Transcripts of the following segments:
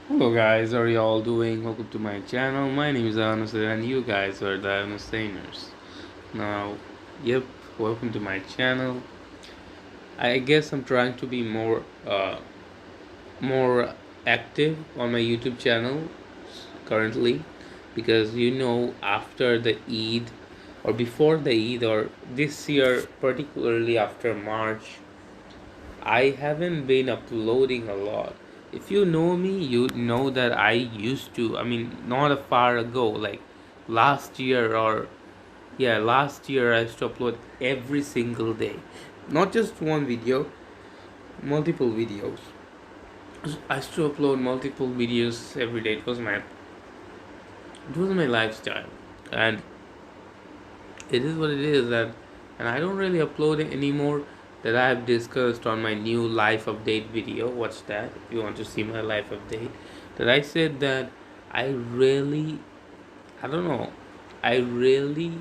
Hello guys, how are you all doing? Welcome to my channel. My name is Anas and you guys are the Anustainers. Now, yep, welcome to my channel. I guess I'm trying to be more active on my YouTube channel currently because after the Eid or before the Eid or this year particularly after March, I haven't been uploading a lot. If you know me, you know that I used to, not a far ago, like last year or, yeah, last year I used to upload every single day. Not just one video, multiple videos. I used to upload multiple videos every day. It was my lifestyle. And it is what it is, and I don't really upload it anymore. That I have discussed on my new life update video. Watch that if you want to see my life update. That I said that I really, I don't know, I really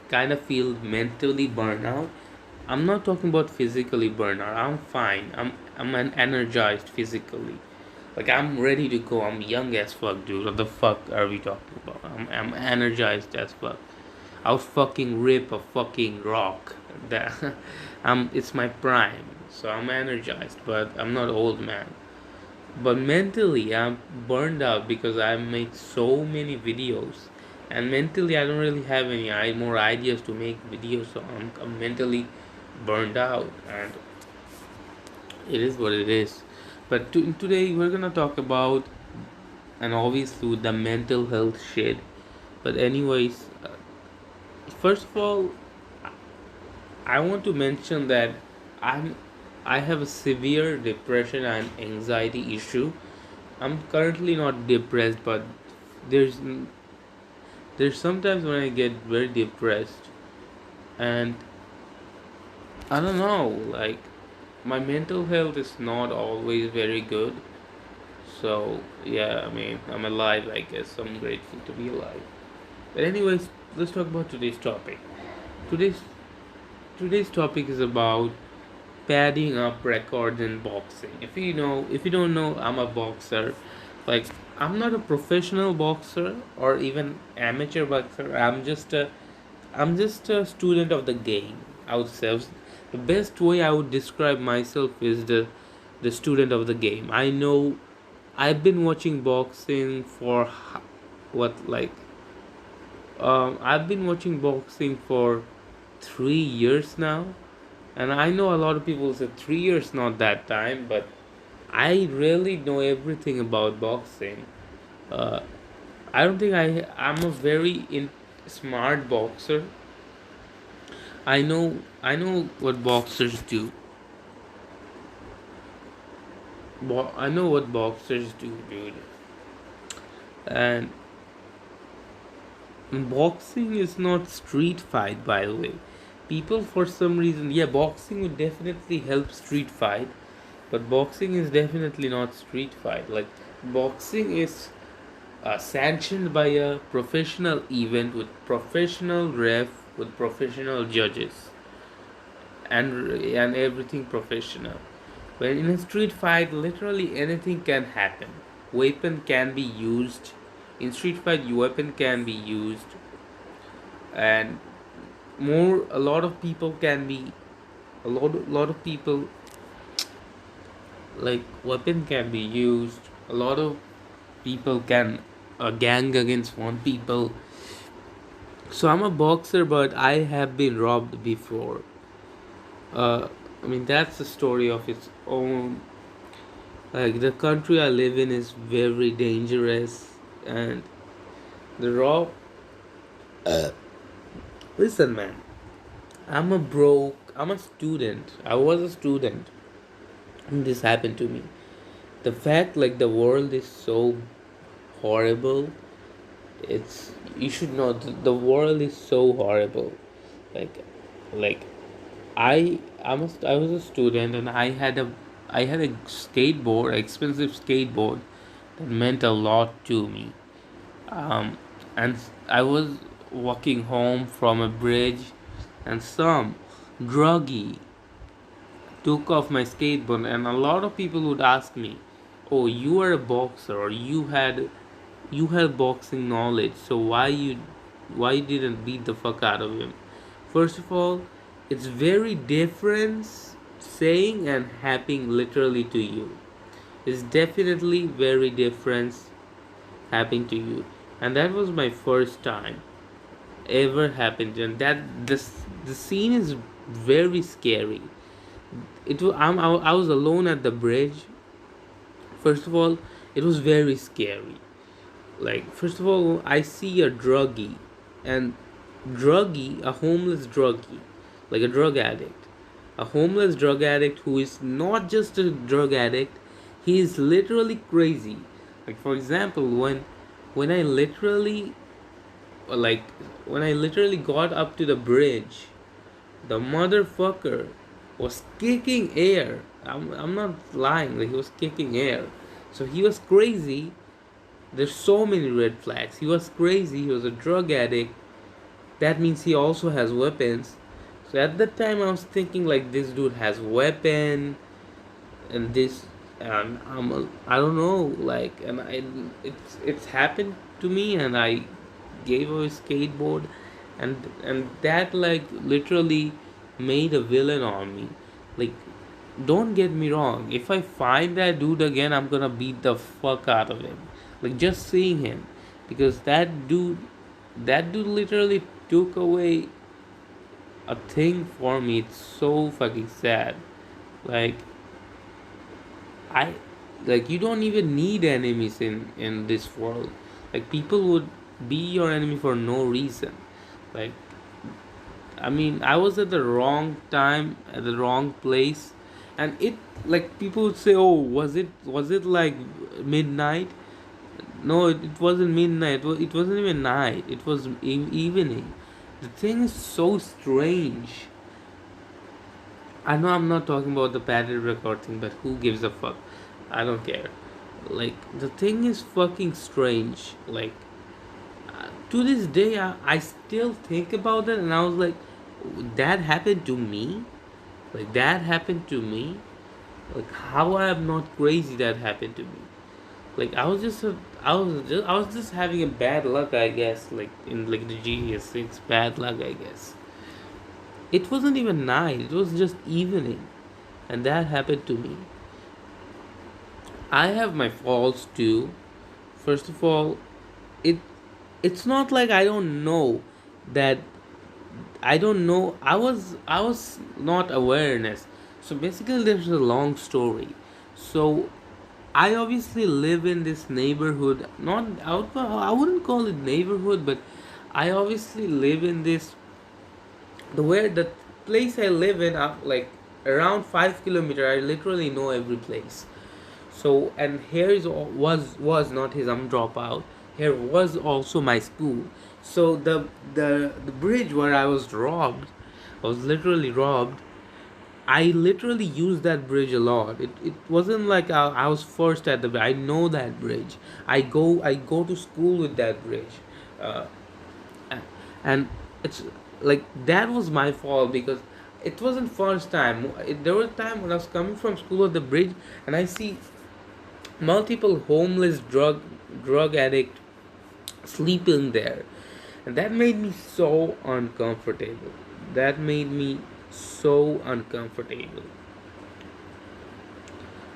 kind of feel mentally burnout. I'm not talking about physically burnout. I'm fine. I'm an energized physically. Like I'm ready to go. I'm young as fuck, dude. What the fuck are we talking about? I'm energized as fuck. I'll fucking rip a fucking rock. That it's my prime, so I'm energized, but I'm not old man. But mentally, I'm burned out because I made so many videos, and mentally, I don't really have any more ideas to make videos. So I'm mentally burned out, and it is what it is. But today we're gonna talk about, and obviously the mental health shit. But anyways, first of all, I want to mention that I'm I have a severe depression and anxiety issue. I'm currently not depressed, but there's there's sometimes when I get very depressed, and I don't know, like my mental health is not always very good. So yeah, I'm alive. I guess I'm grateful to be alive. But anyways, let's talk about today's topic. Today's today's topic is about padding up records in boxing. If you don't know, I'm a boxer. Like I'm not a professional boxer or even amateur boxer. I'm just a student of the game. I would say the best way I would describe myself is the student of the game. I know I've been watching boxing for what like I've been watching boxing for 3 years now, and I know a lot of people say 3 years not that time, but I really know everything about boxing. Uh, I don't think I'm a very smart boxer. I know what boxers do. I know what boxers do, dude. And boxing is not street fight, by the way. People, for some reason, yeah, boxing would definitely help street fight, but boxing is definitely not street fight. Like boxing is sanctioned by a professional event with professional ref, with professional judges, and everything professional. When in a street fight, literally anything can happen. Weapon can be used. In street fight, weapon can be used, and a lot of people can be, a lot of people, like weapon can be used. A lot of people can gang against one people. So I'm a boxer, but I have been robbed before. uh that's a story of its own. Like the country I live in is very dangerous, and the rob listen, man, I'm a student. I was a student and this happened to me. The fact, like, the world is so horrible. It's You should know the world is so horrible. like like I was a student, and I had a skateboard, expensive skateboard, that meant a lot to me. And I was walking home from a bridge, and some druggie took off my skateboard, and a lot of people would ask me, oh, you are a boxer, or you had boxing knowledge, so why you didn't beat the fuck out of him? First of all, it's very different saying and happening literally to you. It's definitely very different happening to you. And that was my first time ever happened, and that the scene is very scary. I was alone at the bridge. First of all, it was very scary. Like, first of all, I see a druggie, and a homeless druggie, like a drug addict, a homeless drug addict who is not just a drug addict, he is literally crazy. Like, for example, when I literally like when I literally got up to the bridge, the motherfucker was kicking air. I'm not lying, like, he was kicking air. So he was crazy. There's so many red flags. He was crazy, he was a drug addict. That means he also has weapons. So at that time I was thinking, like, this dude has weapon, and this, I don't know, like, and it's happened to me, and I gave away skateboard, and that, like, literally made a villain on me. Like, don't get me wrong, if I find that dude again, I'm gonna beat the fuck out of him. Like, just seeing him, because that dude literally took away a thing for me. It's so fucking sad. Like, I like, you don't even need enemies in this world. Like, people would be your enemy for no reason. Like, I mean, I was at the wrong time at the wrong place, and it, like, people would say, "Oh, was it like midnight?" No, it wasn't midnight. It wasn't even night. It was evening. The thing is so strange. I know I'm not talking about the padded record thing, but who gives a fuck? I don't care. Like, the thing is fucking strange. Like, to this day, I still think about it, and I was like, that happened to me? Like, that happened to me? Like, how I am not crazy that happened to me? Like, I was just having a bad luck, I guess. Like, in, like, the GS6, bad luck, I guess. It wasn't even night. It was just evening, and that happened to me. I have my faults too. First of all, it it's not like I don't know that I don't know. I was not awareness. So basically, there's a long story. So I obviously live in this neighborhood. Not out. I wouldn't call it neighborhood, but I obviously live in this, the where the place I live in, like, around 5 kilometer. I literally know every place. So, and here is was not his dropout. Here was also my school. So the bridge where I was robbed, I was literally robbed. I literally used that bridge a lot. It wasn't like I was first at the. I know that bridge. I go to school with that bridge, uh, and it's like, that was my fault, because it wasn't first time. There was a time when I was coming from school at the bridge, and I see multiple homeless drug addict sleeping there, and that made me so uncomfortable. That made me so uncomfortable.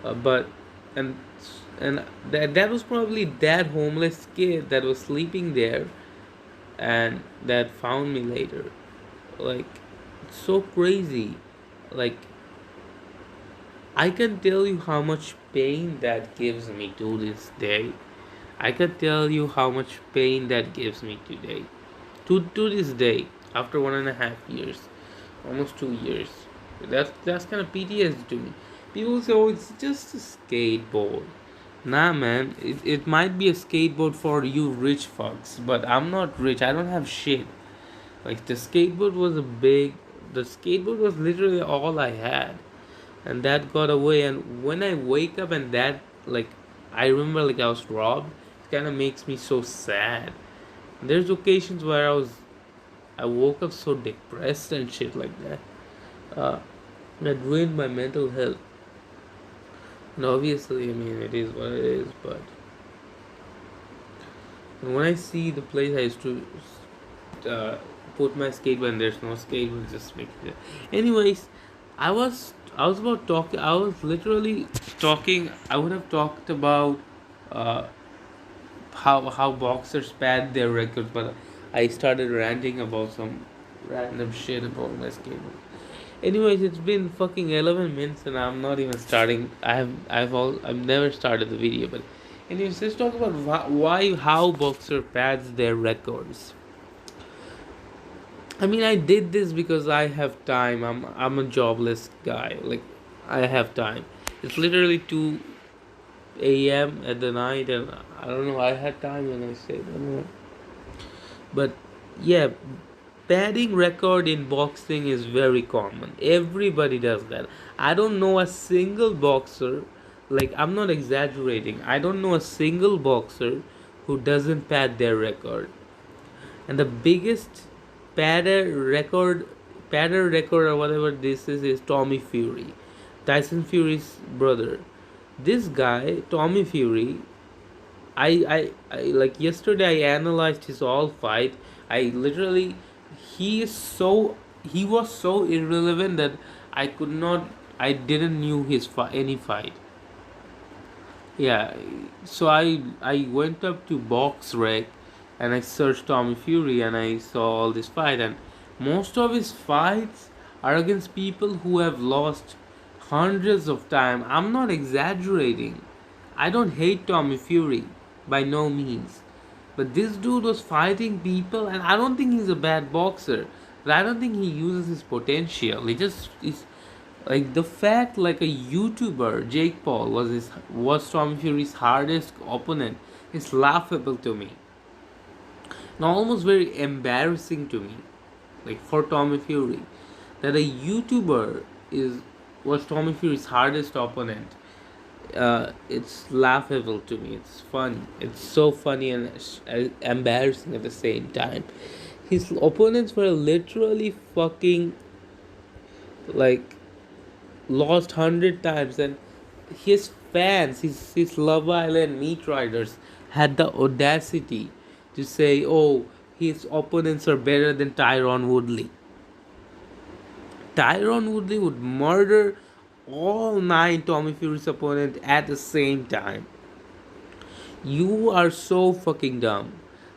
But and that was probably that homeless kid that was sleeping there, and that found me later. Like, it's so crazy. Like, I can tell you how much pain that gives me to this day. I can tell you how much pain that gives me today. To this day, after 1.5 years, almost 2 years. That's kind of PTSD to me. People say, "Oh, it's just a skateboard." Nah, man, it might be a skateboard for you rich fucks, but I'm not rich. I don't have shit. Like, the skateboard was literally all I had, and that got away. And when I wake up and that, like, I remember, like, I was robbed, it kind of makes me so sad. There's occasions where I woke up so depressed and shit like that. uh, that ruined my mental health. And obviously, I mean, it is what it is. But when I see the place I used to uh, put my skate when there's no skate, will just make it. Anyways, I was about talking. I was literally talking. I would have talked about uh, how boxers pad their records, but I started ranting about some random shit about my skateboard. Anyways, it's been fucking 11 minutes and I'm not even starting. I've never started the video, but anyways, let's talk about why how boxer pads their records. I mean, I did this because I have time. I'm a jobless guy. Like, I have time. It's literally 2 a.m. at the night, and I don't know. I had time when I said, I don't know. But yeah, padding record in boxing is very common. Everybody does that. I don't know a single boxer, like, I'm not exaggerating. I don't know a single boxer who doesn't pad their record. And the biggest padder record, padder record or whatever this is Tommy Fury, Tyson Fury's brother. This guy, Tommy Fury, I like yesterday I analyzed his all fight. I literally, he is so, he was so irrelevant that I could not, I didn't knew his any fight. Yeah, so I went up to BoxRec and I searched Tommy Fury and I saw all this fight, and most of his fights are against people who have lost hundreds of times. I'm not exaggerating. I don't hate Tommy Fury by no means. But this dude was fighting people, and I don't think he's a bad boxer. But I don't think he uses his potential. He just is, like, the fact like a YouTuber Jake Paul was Tommy Fury's hardest opponent is laughable to me, and almost very embarrassing to me. Like, for Tommy Fury, that a YouTuber is was Tommy Fury's hardest opponent. It's laughable to me. It's funny. It's so funny and embarrassing at the same time. His opponents were literally fucking, like, lost 100 times, and his fans, his Love Island meat riders, had the audacity to say, "Oh, his opponents are better than Tyron Woodley." Tyron Woodley would murder all 9 Tommy Fury's opponents at the same time. You are so fucking dumb.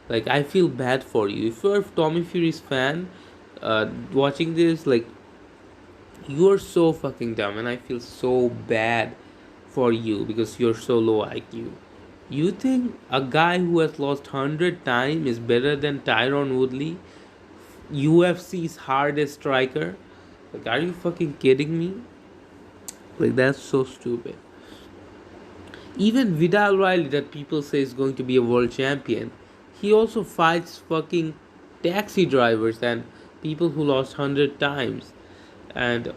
Like, I feel bad for you. If you're a Tommy Fury's fan, watching this, like, you are so fucking dumb, and I feel so bad for you because you're so low IQ. You think a guy who has lost 100 times is better than Tyron Woodley, UFC's hardest striker? Like, are you fucking kidding me? Like, that's so stupid. Even Vidal Riley, that people say is going to be a world champion, he also fights fucking taxi drivers and people who lost 100 times. And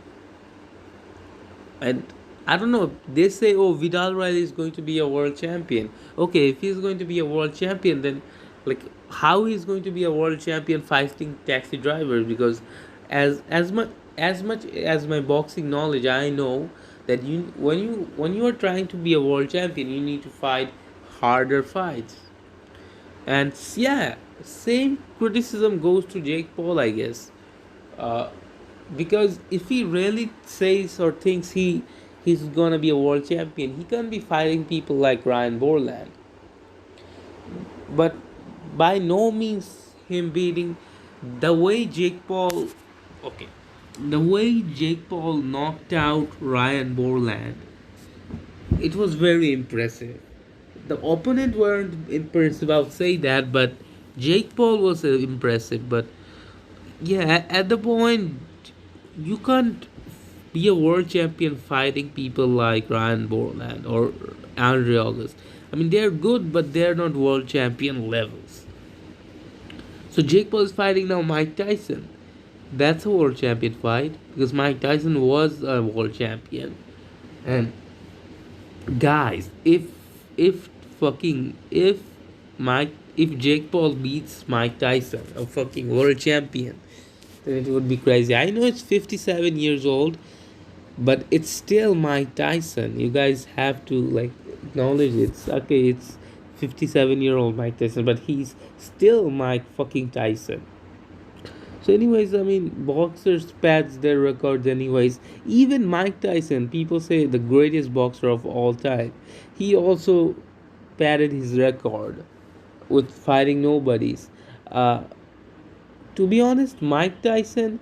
and I don't know. They say, "Oh, Vidal Riley is going to be a world champion." Okay, if he's going to be a world champion, then, like, how he's going to be a world champion fighting taxi drivers? Because as much as my boxing knowledge, I know that when you are trying to be a world champion, you need to fight harder fights. And yeah, same criticism goes to Jake Paul, I guess. Uh, because if he really says or thinks he's gonna be a world champion, he can't be fighting people like Ryan Borland. But by no means him beating the way Jake Paul. Okay, the way Jake Paul knocked out Ryan Borland, it was very impressive. The opponent weren't impressive, I would say that, but Jake Paul was impressive. But yeah, at the point, you can't be a world champion fighting people like Ryan Borland or Andre August. I mean, they're good, but they're not world champion levels. So Jake Paul is fighting now Mike Tyson. That's a world champion fight because Mike Tyson was a world champion. And guys, if if if Jake Paul beats Mike Tyson, a fucking world champion, then it would be crazy. I know it's 57 years old, but it's still Mike Tyson. You guys have to like acknowledge it's okay. It's 57-year-old Mike Tyson, but he's still Mike fucking Tyson. So, anyways, I mean, boxers pads their records, anyways. Even Mike Tyson, people say the greatest boxer of all time, he also padded his record with fighting nobodies. Uh, to be honest, Mike Tyson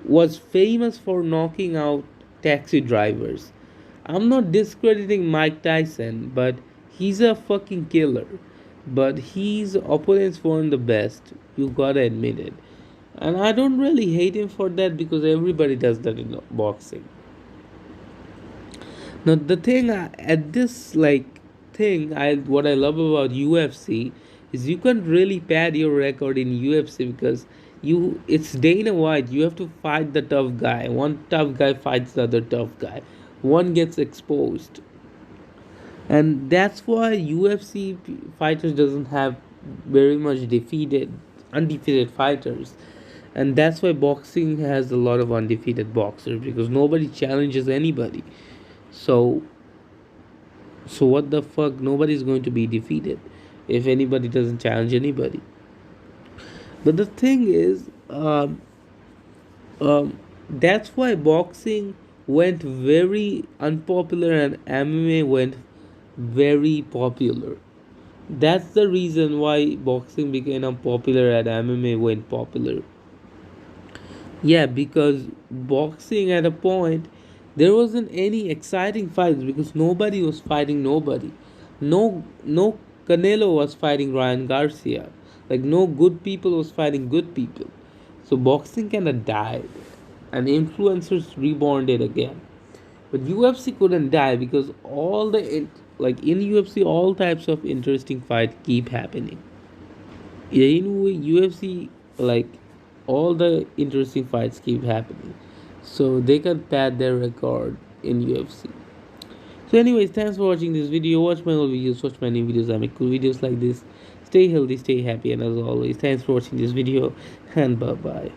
was famous for knocking out taxi drivers. I'm not discrediting Mike Tyson, but he's a fucking killer. But his opponents weren't the best. You gotta admit it. And I don't really hate him for that because everybody does that in boxing. Now the thing at this thing I what I love about UFC is you can't really pad your record in UFC because it's Dana White. You have to fight the tough guy. One tough guy fights the other tough guy. One gets exposed, and that's why UFC fighters doesn't have very much defeated undefeated fighters, and that's why boxing has a lot of undefeated boxers because nobody challenges anybody. So what the fuck? Nobody's going to be defeated if anybody doesn't challenge anybody. But the thing is, that's why boxing went very unpopular and MMA went very popular. That's the reason why boxing became unpopular and MMA went popular. Yeah, because boxing at a point there wasn't any exciting fights because nobody was fighting nobody. No Canelo was fighting Ryan Garcia. Like no good people was fighting good people. So boxing kinda died and influencers reborn it again. But UFC couldn't die because like in UFC all types of interesting fights keep happening. Yeah, in UFC, like all the interesting fights keep happening, so they can pad their record in UFC. So, anyways, thanks for watching this video. Watch my old videos, watch my new videos. I make cool videos like this. Stay healthy, stay happy, and as always, thanks for watching this video, and bye bye.